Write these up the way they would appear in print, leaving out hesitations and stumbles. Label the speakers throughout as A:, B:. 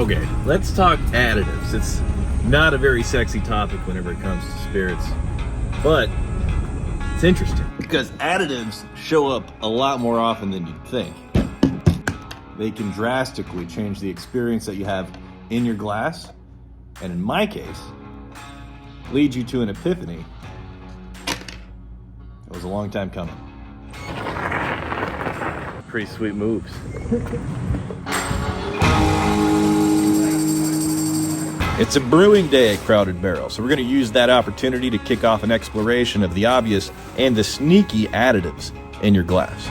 A: Okay, let's talk additives. It's not a very sexy topic whenever it comes to spirits, but it's interesting because additives show up a lot more often than you'd think. They can drastically change the experience that you have in your glass, and in my case, lead you to an epiphany. It was a long time coming. Pretty sweet moves. It's a brewing day at Crowded Barrel, so we're going to use that opportunity to kick off an exploration of the obvious and the sneaky additives in your glass.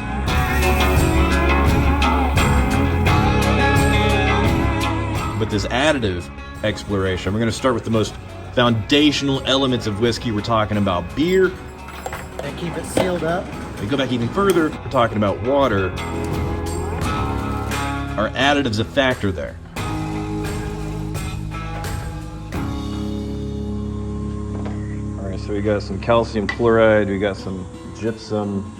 A: With this additive exploration, we're going to start with the most foundational elements of whiskey. We're talking about beer.
B: And keep it sealed up.
A: We go back even further, we're talking about water. Are additives a factor there? So we got some calcium chloride, we got some gypsum.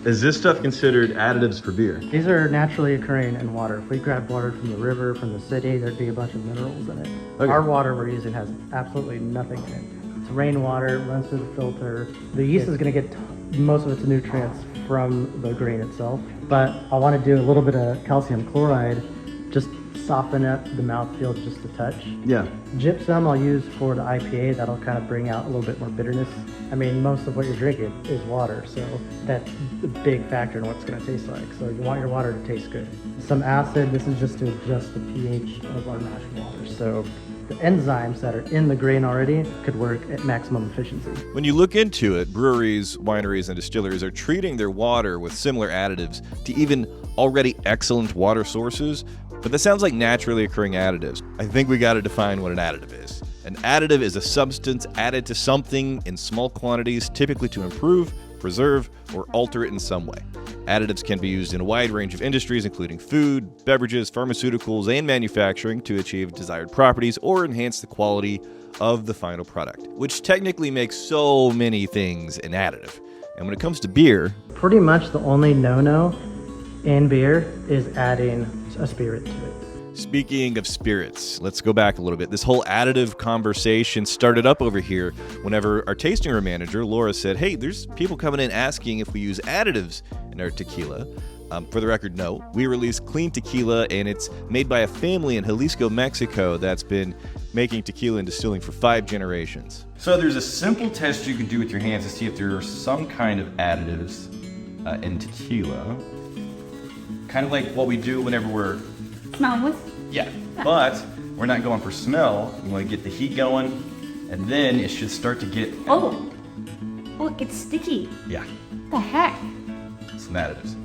A: Is this stuff considered additives for beer?
B: These are naturally occurring in water. If we grabbed water from the river, from the city, there'd be a bunch of minerals in it. Okay. Our water we're using has absolutely nothing in it. It's rainwater, it runs through the filter. The yeast is going to get most of its nutrients from the grain itself, but I want to do a little bit of calcium chloride, just soften up the mouthfeel just a touch.
A: Yeah.
B: Gypsum I'll use for the IPA. That'll kind of bring out a little bit more bitterness. I mean, most of what you're drinking is water, so that's a big factor in what it's going to taste like. So you want your water to taste good. Some acid, this is just to adjust the pH of our mash water. So the enzymes that are in the grain already could work at maximum efficiency.
A: When you look into it, breweries, wineries, and distilleries are treating their water with similar additives to even already excellent water sources, but that sounds like naturally occurring additives. I think we got to define what an additive is. An additive is a substance added to something in small quantities, typically to improve, preserve, or alter it in some way. Additives can be used in a wide range of industries, including food, beverages, pharmaceuticals, and manufacturing to achieve desired properties or enhance the quality of the final product, which technically makes so many things an additive. And when it comes to beer,
B: pretty much the only no-no in beer is adding a spirit to it.
A: Speaking of spirits, let's go back a little bit. This whole additive conversation started up over here whenever our tasting room manager, Laura, said, hey, there's people coming in asking if we use additives in our tequila. For the record, no. We release clean tequila, and it's made by a family in Jalisco, Mexico that's been making tequila and distilling for 5 generations. So there's a simple test you can do with your hands to see if there are some kind of additives in tequila. Kind of like what we do whenever we're...
C: Smell with?
A: Yeah, but we're not going for smell. You want to get the heat going, and then it should start to get...
C: Oh, it gets sticky.
A: Yeah.
C: What the heck?
A: Some additives.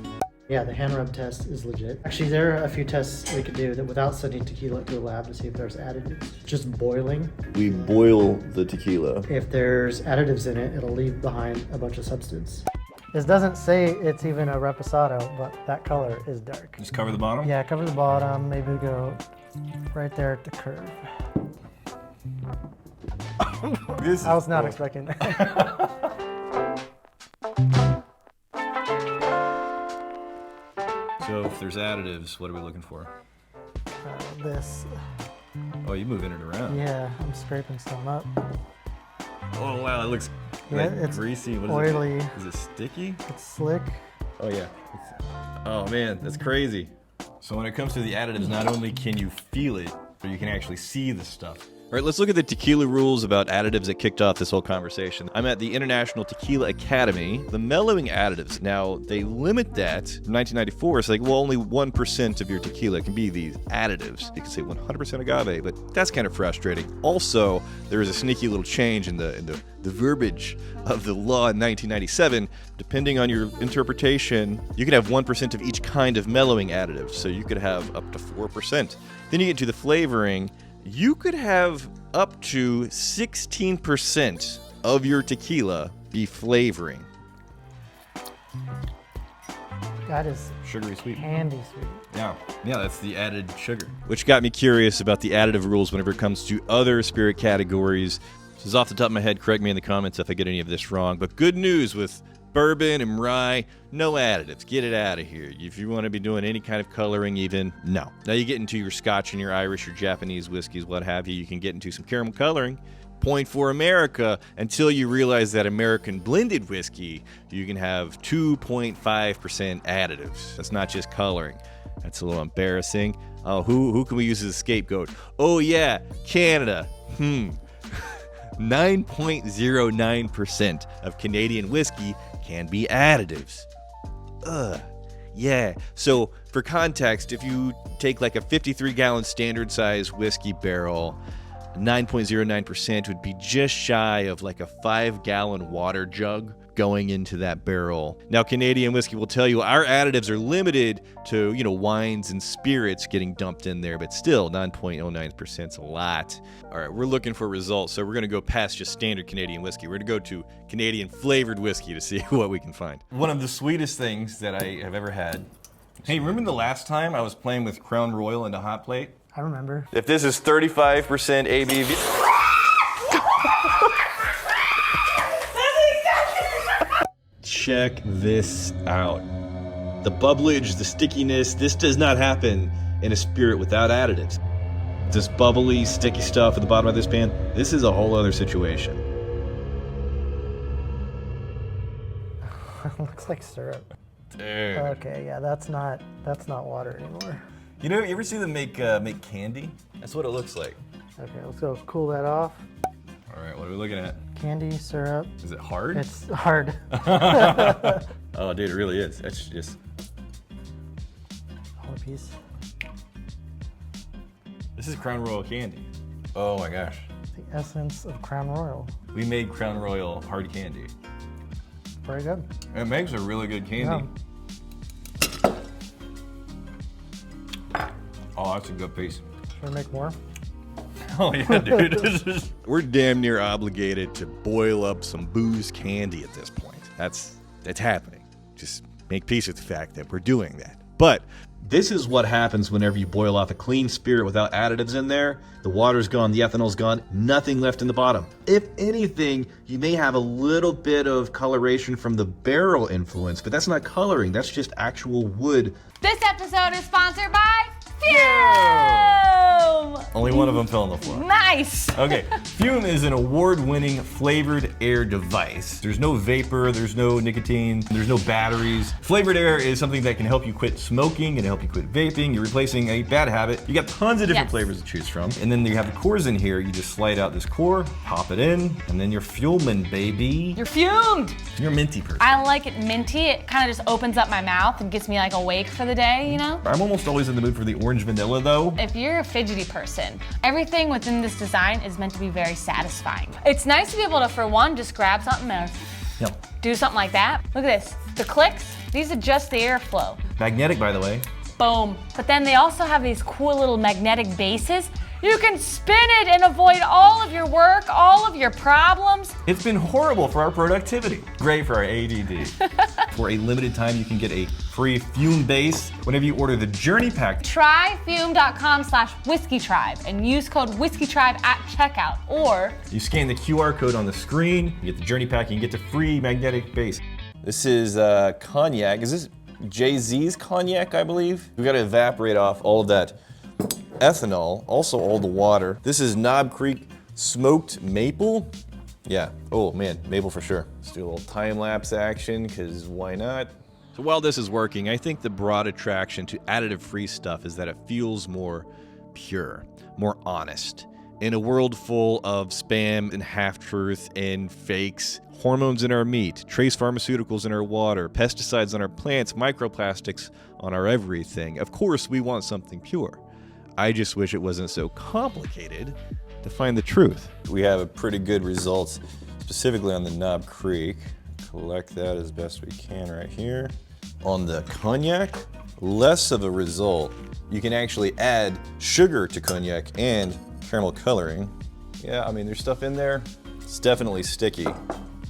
B: Yeah, the hand rub test is legit. Actually, there are a few tests we could do that without sending tequila to a lab to see if there's additives. Just boiling.
A: We boil the tequila.
B: If there's additives in it, it'll leave behind a bunch of substance. This doesn't say it's even a reposado, but that color is dark.
A: Just cover the bottom?
B: Yeah, cover the bottom. Maybe go right there at the curve. I was not expecting that.
A: So if there's additives, what are we looking for?
B: This.
A: Oh, you moving it around.
B: Yeah, I'm scraping some up.
A: Oh wow, it looks like
B: it's
A: greasy. What is
B: oily.
A: it? Is it sticky?
B: It's slick.
A: Oh yeah. Oh man, that's crazy. So when it comes to the additives, not only can you feel it, but you can actually see the stuff. All right, let's look at the tequila rules about additives that kicked off this whole conversation. I'm at the International Tequila Academy. The mellowing additives, now they limit that from 1994. It's like, well, only 1% of your tequila can be these additives. You can say 100% agave, but that's kind of frustrating. Also, there is a sneaky little change in the verbiage of the law in 1997. Depending on your interpretation, you can have 1% of each kind of mellowing additive. So you could have up to 4%. Then you get to the flavoring. You could have up to 16% of your tequila be flavoring.
B: That is
A: Sugary sweet.
B: candy sweet.
A: Yeah, that's the added sugar. Which got me curious about the additive rules whenever it comes to other spirit categories. This is off the top of my head. Correct me in the comments if I get any of this wrong. But good news with Bourbon and rye, no additives. Get it out of here. If you want to be doing any kind of coloring even, no. Now you get into your Scotch and your Irish, your Japanese whiskeys, what have you, you can get into some caramel coloring. Point for America, until you realize that American blended whiskey, you can have 2.5% additives. That's not just coloring. That's a little embarrassing. Oh, who can we use as a scapegoat? Oh yeah, Canada. 9.09% of Canadian whiskey can be additives. Yeah. So for context, if you take like a 53-gallon standard size whiskey barrel, 9.09% would be just shy of like a 5-gallon water jug going into that barrel. Now, Canadian whiskey will tell you our additives are limited to, wines and spirits getting dumped in there, but still 9.09% is a lot. All right, we're looking for results, so we're going to go past just standard Canadian whiskey. We're going to go to Canadian flavored whiskey to see what we can find. One of the sweetest things that I have ever had. Hey, remember the last time I was playing with Crown Royal in a hot plate?
B: I remember.
A: If this is 35% ABV... Check this out. The bubblage, the stickiness, this does not happen in a spirit without additives. This bubbly, sticky stuff at the bottom of this pan, this is a whole other situation.
B: Looks like syrup.
A: Dude.
B: Okay, yeah, that's not water anymore.
A: You ever see them make candy? That's what it looks like.
B: Okay, let's go cool that off.
A: All right, what are we looking at?
B: Candy, syrup.
A: Is it hard?
B: It's hard.
A: Oh, dude, it really is. That's just...
B: Whole piece.
A: This is Crown Royal candy. Oh my gosh.
B: The essence of Crown Royal.
A: We made Crown Royal hard candy.
B: Very good.
A: It makes a really good candy.
B: Yeah.
A: Oh, that's a good piece.
B: Should we make more?
A: Oh yeah, dude. We're damn near obligated to boil up some booze candy at this point. That's happening. Just make peace with the fact that we're doing that. But this is what happens whenever you boil off a clean spirit without additives in there. The water's gone, the ethanol's gone, nothing left in the bottom. If anything, you may have a little bit of coloration from the barrel influence, but that's not coloring, that's just actual wood.
C: This episode is sponsored by Fume!
A: Only one of them fell on the floor.
C: Nice!
A: Okay, Fume is an award-winning flavored air device. There's no vapor, there's no nicotine, there's no batteries. Flavored air is something that can help you quit smoking and help you quit vaping. You're replacing a bad habit. You got tons of different flavors to choose from. And then you have the cores in here. You just slide out this core, pop it in, and then you're fuming, baby.
C: You're fumed!
A: You're a minty person.
C: I like it minty. It kind of just opens up my mouth and gets me like awake for the day,
A: I'm almost always in the mood for the orange vanilla though.
C: If you're a fidgety person, everything within this design is meant to be very satisfying. It's nice to be able to, for one, just grab something and do something like that. Look at this. The clicks, these adjust the airflow.
A: Magnetic, by the way.
C: Boom. But then they also have these cool little magnetic bases. You can spin it and avoid all of your work, all of your problems.
A: It's been horrible for our productivity. Great for our ADD. For a limited time, you can get a free Fume base whenever you order the Journey Pack.
C: Try fume.com/whiskeytribe and use code whiskeytribe at checkout, or
A: you scan the QR code on the screen, you get the Journey Pack, and you get the free magnetic base. This is cognac. Is this Jay-Z's cognac, I believe? We've got to evaporate off all of that ethanol, also all the water. This is Knob Creek smoked maple. Yeah, oh man, maple for sure. Let's do a little time-lapse action, because why not? So while this is working, I think the broad attraction to additive-free stuff is that it feels more pure, more honest. In a world full of spam and half-truth and fakes, hormones in our meat, trace pharmaceuticals in our water, pesticides on our plants, microplastics on our everything, of course we want something pure. I just wish it wasn't so complicated to find the truth. We have a pretty good results, specifically on the Knob Creek. Collect that as best we can right here. On the cognac, less of a result. You can actually add sugar to cognac and caramel coloring. Yeah, I mean, there's stuff in there. It's definitely sticky.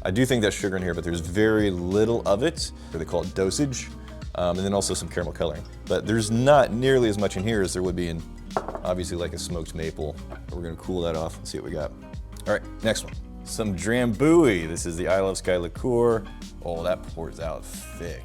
A: I do think that's sugar in here, but there's very little of it. They call it dosage. And then also some caramel coloring. But there's not nearly as much in here as there would be in, obviously, like a smoked maple. We're gonna cool that off and see what we got. All right, next one. some Drambuie. This is the I Love Sky liqueur. Oh, that pours out thick.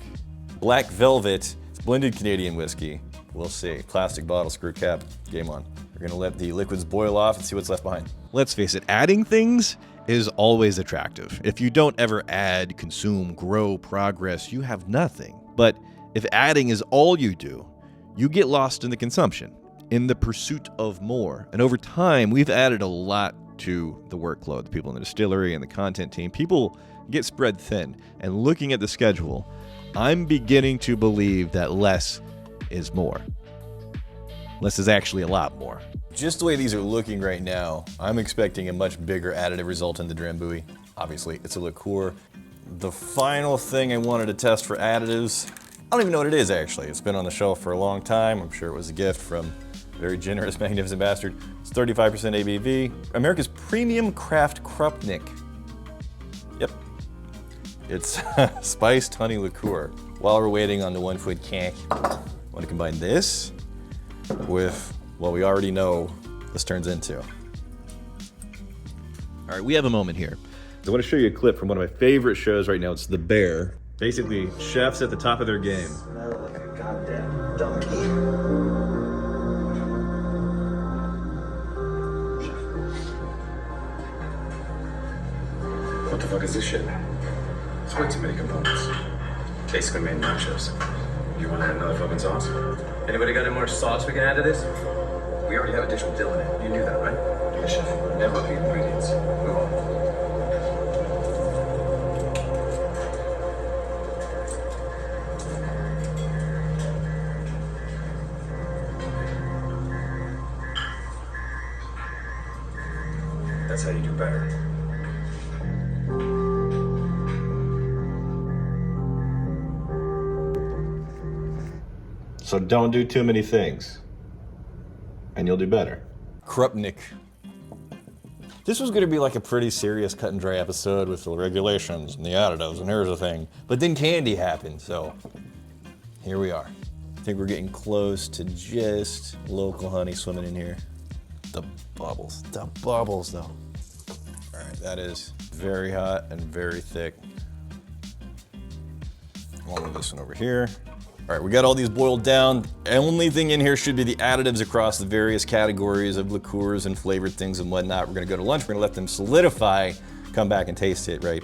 A: Black Velvet, it's blended Canadian whiskey. We'll see. Plastic bottle, screw cap, game on. We're gonna let the liquids boil off and see what's left behind. Let's face it, adding things is always attractive. If you don't ever add, consume, grow, progress, you have nothing. But if adding is all you do, you get lost in the consumption, in the pursuit of more. And over time, we've added a lot to the workload. The people in the distillery and the content team, people get spread thin. And looking at the schedule, I'm beginning to believe that less is more. Less is actually a lot more. Just the way these are looking right now, I'm expecting a much bigger additive result in the Drambuie. Obviously, it's a liqueur. The final thing I wanted to test for additives, I don't even know what it is actually. It's been on the shelf for a long time. I'm sure it was a gift from a very generous, magnificent bastard. It's 35% ABV. America's premium craft Krupnik. Yep. It's spiced honey liqueur. While we're waiting on the 1 foot cank, I want to combine this with what we already know this turns into. All right, we have a moment here. I want to show you a clip from one of my favorite shows right now. It's The Bear. Basically, chefs at the top of their game.
D: Smell like a goddamn donkey.
E: What the fuck is this shit? It's way too many components. Basically made nachos. You want to add another fucking sauce? Anybody got any more sauce we can add to this? We already have a dish with dill in it. You knew that, right? Yeah, chef. Never repeat ingredients. Move on. That's how you do better.
A: So don't do too many things, and you'll do better. Krupnik. This was gonna be like a pretty serious cut and dry episode with the regulations and the additives, and here's the thing. But then candy happened, so here we are. I think we're getting close to just local honey swimming in here. The bubbles though. All right, that is very hot and very thick. I'll move this one over here. All right, we got all these boiled down. The only thing in here should be the additives across the various categories of liqueurs and flavored things and whatnot. We're gonna go to lunch, we're gonna let them solidify, come back and taste it, right?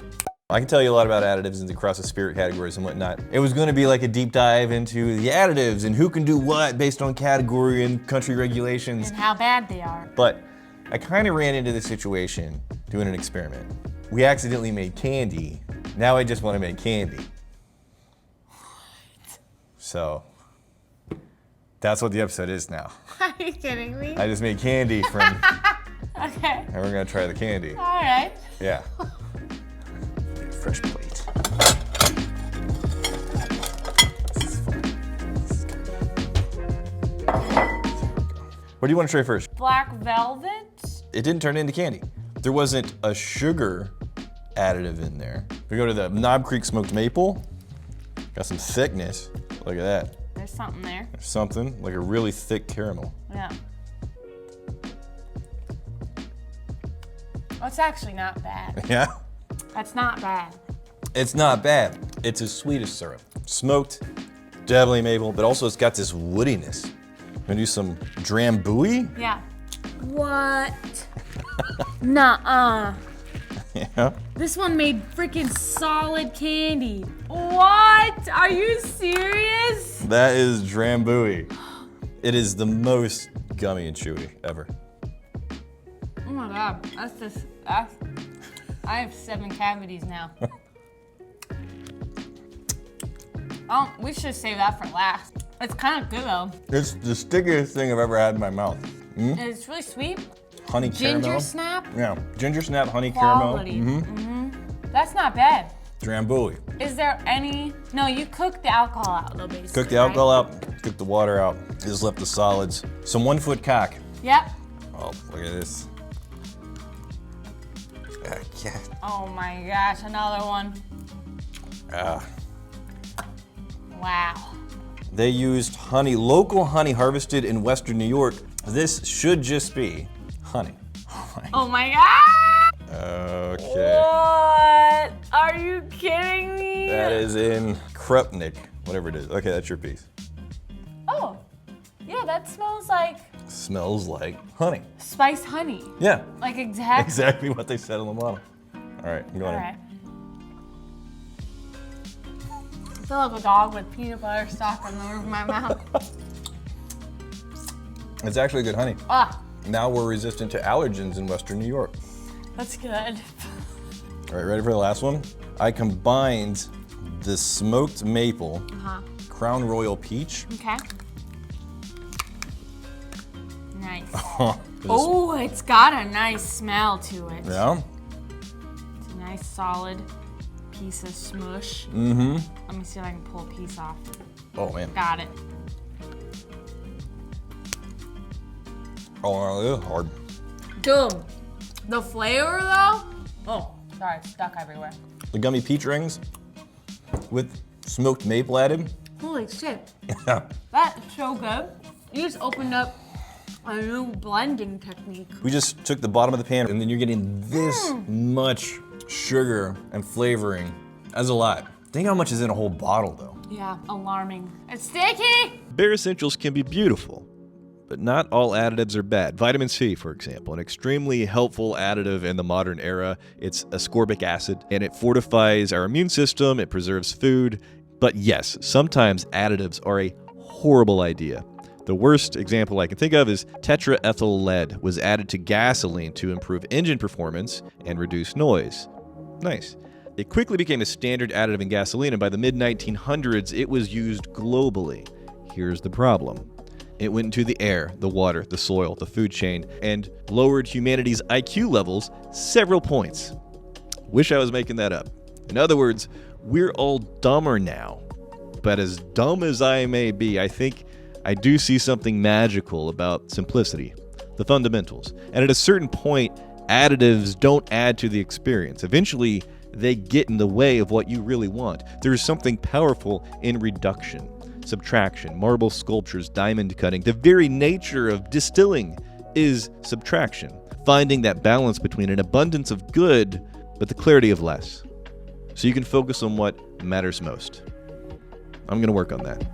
A: I can tell you a lot about additives and across the spirit categories and whatnot. It was gonna be like a deep dive into the additives and who can do what based on category and country regulations.
C: And how bad they are.
A: But I kind of ran into the situation doing an experiment. We accidentally made candy. Now I just want to make candy. So that's what the episode is now.
C: Are you kidding me?
A: I just made candy from,
C: Okay.
A: and we're gonna try the candy.
C: All right.
A: Yeah. Get a fresh plate. This is fun. This is good. What do you want to try first?
C: Black velvet.
A: It didn't turn into candy. There wasn't a sugar additive in there. We go to the Knob Creek smoked maple. Got some thickness. Look at that.
C: There's something there.
A: There's something like a really thick caramel.
C: Yeah. That's actually not bad.
A: Yeah?
C: That's not bad.
A: It's not bad. It's a Swedish syrup. Smoked, definitely maple, but also it's got this woodiness. Gonna do some Drambuie?
C: Yeah. What? Nuh-uh.
A: Yeah.
C: This one made freaking solid candy. What? Are you serious?
A: That is Drambuie. It is the most gummy and chewy ever.
C: Oh my God, I have 7 cavities now. Oh, we should save that for last. It's kind of good though.
A: It's the stickiest thing I've ever had in my mouth.
C: And it's really sweet.
A: Honey caramel.
C: Ginger snap.
A: Yeah, ginger snap, honey
C: Quality.
A: caramel.
C: That's not bad.
A: Drambuie.
C: Is there any? No, you cooked the alcohol out though, basically.
A: Cook the alcohol out, cook the water out. Just left the solids. Some 1 foot cock.
C: Yep.
A: Oh, look at this. Yeah.
C: Oh my gosh, another one.
A: Ah.
C: Wow.
A: They used honey, local honey harvested in Western New York. This should just be honey.
C: Oh my God!
A: Okay.
C: What? Are you kidding me?
A: That is in Krupnik, whatever it is. Okay, that's your piece.
C: Oh, yeah, that smells like
A: Smells like honey.
C: spiced honey.
A: Yeah.
C: Like exactly.
A: Exactly what they said on the bottle. All right, go
C: All
A: ahead.
C: right. I feel like a dog with peanut butter stuck on the roof of my mouth.
A: It's actually good honey.
C: Ah,
A: Now we're resistant to allergens in Western New York.
C: that's good.
A: All right, ready for the last one? I combined the smoked maple, Crown Royal Peach.
C: Okay. Nice. Oh, it's got a nice smell to it.
A: Yeah?
C: It's a nice solid piece of smush.
A: Mm-hmm.
C: Let me see if I can pull a piece off.
A: Oh, man.
C: Got it.
A: Oh, it is hard.
C: Dude, the flavor though? Oh, sorry, it's stuck everywhere.
A: The gummy peach rings with smoked maple added.
C: Holy shit,
A: Yeah.
C: that's so good. You just opened up a new blending technique.
A: We just took the bottom of the pan, and then you're getting this much sugar and flavoring. That's a lot. Think how much is in a whole bottle, though.
C: Yeah, alarming. It's sticky!
A: Bare Essentials can be beautiful, but not all additives are bad. Vitamin C, for example, an extremely helpful additive in the modern era. It's ascorbic acid, and it fortifies our immune system, it preserves food. But yes, sometimes additives are a horrible idea. The worst example I can think of is tetraethyl lead was added to gasoline to improve engine performance and reduce noise. Nice. It quickly became a standard additive in gasoline, and by the mid-1900s, it was used globally. Here's the problem. It went into the air, the water, the soil, the food chain, and lowered humanity's IQ levels several points. Wish I was making that up. In other words, we're all dumber now. But as dumb as I may be, I think I do see something magical about simplicity, the fundamentals. And at a certain point, additives don't add to the experience. Eventually, they get in the way of what you really want. There's something powerful in reduction, subtraction, marble sculptures, diamond cutting. The very nature of distilling is subtraction, finding that balance between an abundance of good, but the clarity of less. So you can focus on what matters most. I'm going to work on that.